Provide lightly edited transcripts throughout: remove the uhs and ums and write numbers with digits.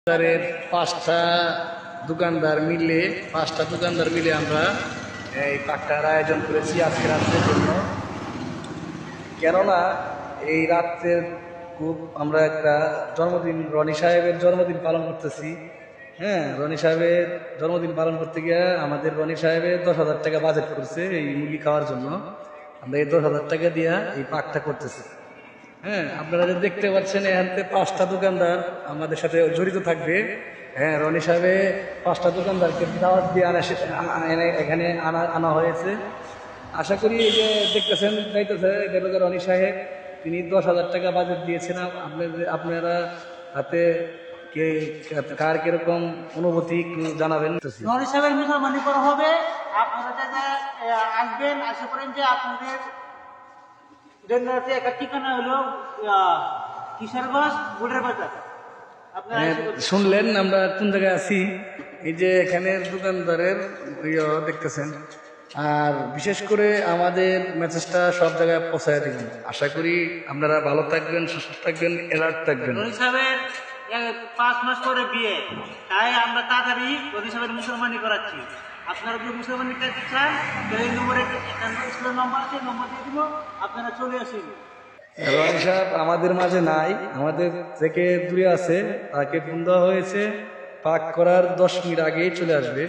বাজারের পাঁচটা দোকানদার মিলে আমরা এই পাকটার আয়োজন করেছি আজকে রাত্রের জন্য। কেননা এই রাত্রের খুব আমরা একটা জন্মদিন, রনি সাহেবের জন্মদিন পালন করতেছি। হ্যাঁ, রনি সাহেবের জন্মদিন পালন করতে গিয়ে আমাদের রনি সাহেবের 10,000 টাকা বাজেট করছে এই মুরগি খাওয়ার জন্য। আমরা এই 10,000 টাকা দিয়া এই পাকটা করতেছি। হ্যাঁ, আপনারা যে দেখতে পাচ্ছেন এখানে 5টা দোকানদার আমাদের সাথে জড়িত থাকবে। হ্যাঁ, রনি সাহেবে 5টা দোকানদারকে দাওয়াত দিয়ে এখানে আনা হয়েছে। আশা করি এই যে দেখতেছেন যাইতেছে রনি সাহেব, তিনি 10,000 টাকা বাজেট দিয়েছেন। আপনারা হাতে কে কার কিরকম অনুভূতি জানাবেন। রনি সাহেবের মুসলমানি করা হবে, আপনারা যারা আসবেন আশা করেন যে আপনাদের জন্য একটা ঠিকানা হলো কিশোরগঞ্জ বুড়ের বাজার। শুনলেন আমরা কোন জায়গায় আছি। এই যে এখানের দোকানদারের দেখতেছেন। আর বিশেষ করে আমাদের মেসেজটা সব জায়গায় পৌঁছায় দেবেন। আশা করি আপনারা ভালো থাকবেন, সুস্থ থাকবেন, অ্যালার্ট থাকবেন। রনি সাহেবের 5 মাস পরে বিয়ে, তাই আমরা তাড়াতাড়ি রনি সাহেবের মুসলমানি করাচ্ছি। আপনারা যদি মুসলমানি করতে চান এই নম্বরে নম্বর আছে, নম্বর দিয়ে দিব, আপনারা চলে আসেন। রনি সাহেব আমাদের মাঝে নাই, আমাদের থেকে দূরে আছে। তাকে ফোন দেওয়া হয়েছে, পাক করার 10 মিনিট আগেই চলে আসবে।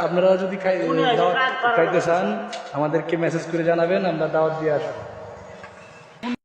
আপনারা যদি খাইতে চান আমাদেরকে মেসেজ করে জানাবেন, আমরা দাওয়াত দিয়ে আসবো।